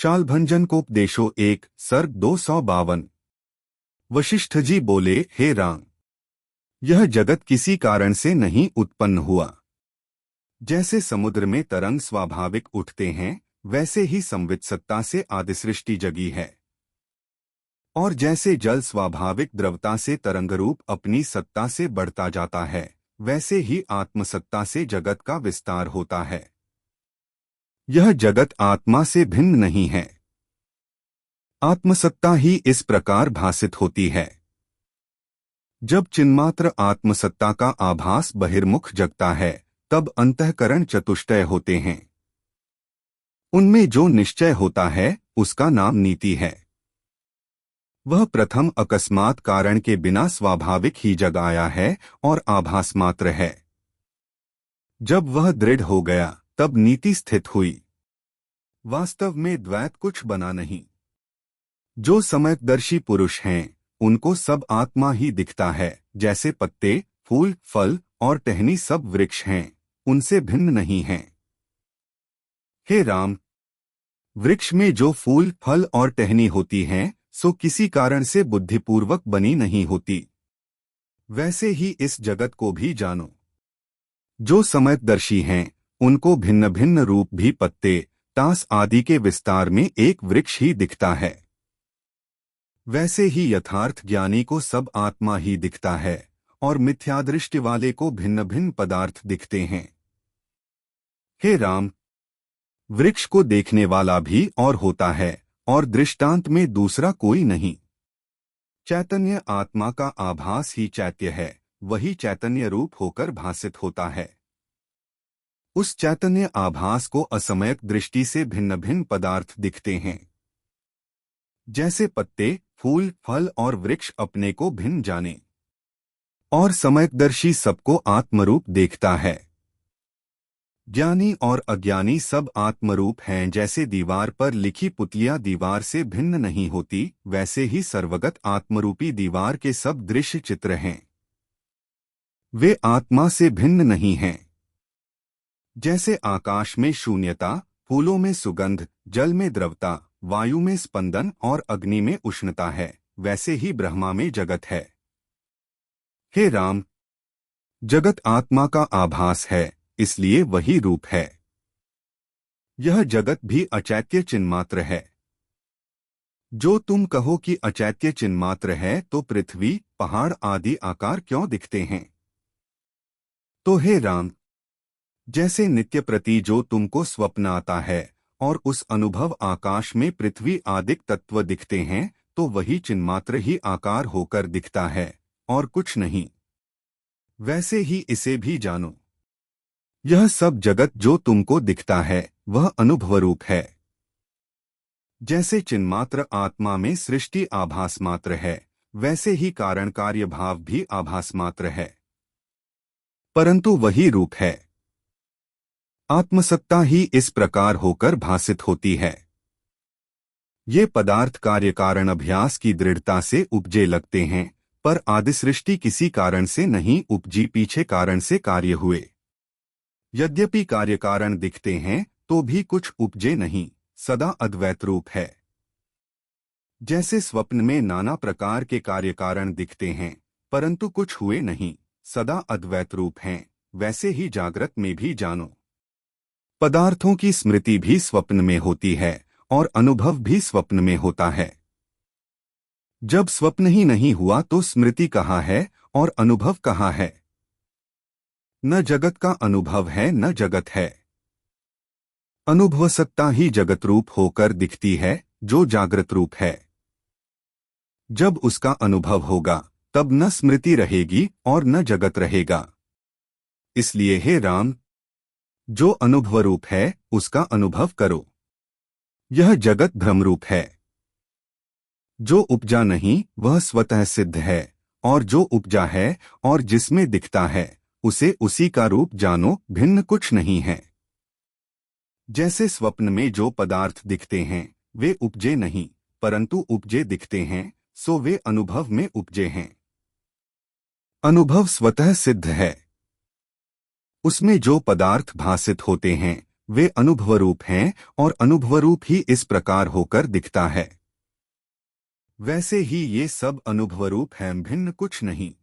शालभंजन कोपदेशो 1 सर्ग 252। वशिष्ठ जी बोले, हे राम, यह जगत किसी कारण से नहीं उत्पन्न हुआ। जैसे समुद्र में तरंग स्वाभाविक उठते हैं, वैसे ही संवित सत्ता से आदिसृष्टि जगी है। और जैसे जल स्वाभाविक द्रवता से तरंगरूप अपनी सत्ता से बढ़ता जाता है, वैसे ही आत्मसत्ता से जगत का विस्तार होता है। यह जगत आत्मा से भिन्न नहीं है। आत्मसत्ता ही इस प्रकार भासित होती है। जब चिन्मात्र आत्मसत्ता का आभास बहिर्मुख जगता है, तब अंतःकरण चतुष्टय होते हैं। उनमें जो निश्चय होता है, उसका नाम नीति है। वह प्रथम अकस्मात कारण के बिना स्वाभाविक ही जग आया है और आभास मात्र है। जब वह दृढ़ हो गया, तब नीति स्थित हुई। वास्तव में द्वैत कुछ बना नहीं। जो सम्यक्दर्शी पुरुष हैं, उनको सब आत्मा ही दिखता है। जैसे पत्ते, फूल, फल और टहनी सब वृक्ष हैं, उनसे भिन्न नहीं हैं। हे राम, वृक्ष में जो फूल, फल और टहनी होती हैं, सो किसी कारण से बुद्धिपूर्वक बनी नहीं होती। वैसे ही इस जगत को भी जानो। जो सम्यक्दर्शी हैं, उनको भिन्न भिन्न रूप भी पत्ते, तास आदि के विस्तार में एक वृक्ष ही दिखता है। वैसे ही यथार्थ ज्ञानी को सब आत्मा ही दिखता है और मिथ्यादृष्टि वाले को भिन्न भिन्न पदार्थ दिखते हैं। हे राम, वृक्ष को देखने वाला भी और होता है और दृष्टांत में दूसरा कोई नहीं। चैतन्य आत्मा का आभास ही चैत्य है, वही चैतन्य रूप होकर भासित होता है। उस चैतन्य आभास को असमयक दृष्टि से भिन्न भिन्न पदार्थ दिखते हैं। जैसे पत्ते, फूल, फल और वृक्ष अपने को भिन्न जाने, और सम्यक्दर्शी सबको आत्मरूप देखता है। ज्ञानी और अज्ञानी सब आत्मरूप हैं। जैसे दीवार पर लिखी पुतलियां दीवार से भिन्न नहीं होती, वैसे ही सर्वगत आत्मरूपी दीवार के सब दृश्य चित्र हैं। वे आत्मा से भिन्न नहीं हैं। जैसे आकाश में शून्यता, फूलों में सुगंध, जल में द्रवता, वायु में स्पंदन और अग्नि में उष्णता है, वैसे ही ब्रह्मा में जगत है। हे राम, जगत आत्मा का आभास है, इसलिए वही रूप है। यह जगत भी अचैत्य चिन्मात्र है। जो तुम कहो कि अचैत्य चिन्मात्र है, तो पृथ्वी, पहाड़ आदि आकार क्यों दिखते हैं? तो हे राम, जैसे नित्य प्रति जो तुमको स्वप्न आता है और उस अनुभव आकाश में पृथ्वी आदिक तत्व दिखते हैं, तो वही चिन्मात्र ही आकार होकर दिखता है और कुछ नहीं। वैसे ही इसे भी जानो। यह सब जगत जो तुमको दिखता है, वह अनुभवरूप है। जैसे चिन्मात्र आत्मा में सृष्टि आभास मात्र है, वैसे ही कारण कार्य भाव भी आभास मात्र है, परंतु वही रूप है। आत्मसत्ता ही इस प्रकार होकर भासित होती है। ये पदार्थ कार्य कारण अभ्यास की दृढ़ता से उपजे लगते हैं, पर आदिसृष्टि किसी कारण से नहीं उपजी, पीछे कारण से कार्य हुए। यद्यपि कार्य कारण दिखते हैं, तो भी कुछ उपजे नहीं, सदा अद्वैत रूप है। जैसे स्वप्न में नाना प्रकार के कार्य कारण दिखते हैं, परंतु कुछ हुए नहीं, सदा अद्वैत रूप हैं, वैसे ही जागृत में भी जानो। पदार्थों की स्मृति भी स्वप्न में होती है और अनुभव भी स्वप्न में होता है। जब स्वप्न ही नहीं हुआ तो स्मृति कहाँ है और अनुभव कहाँ है? न जगत का अनुभव है, न जगत है। अनुभव सत्ता ही जगत रूप होकर दिखती है, जो जागृत रूप है। जब उसका अनुभव होगा, तब न स्मृति रहेगी और न जगत रहेगा। इसलिए हे राम, जो अनुभव रूप है, उसका अनुभव करो। यह जगत भ्रमरूप है। जो उपजा नहीं, वह स्वतः सिद्ध है, और जो उपजा है और जिसमें दिखता है, उसे उसी का रूप जानो, भिन्न कुछ नहीं है। जैसे स्वप्न में जो पदार्थ दिखते हैं, वे उपजे नहीं, परंतु उपजे दिखते हैं, सो वे अनुभव में उपजे हैं। अनुभव स्वतः सिद्ध है। उसमें जो पदार्थ भासित होते हैं, वे अनुभवरूप हैं और अनुभवरूप ही इस प्रकार होकर दिखता है। वैसे ही ये सब अनुभवरूप हैं, भिन्न कुछ नहीं।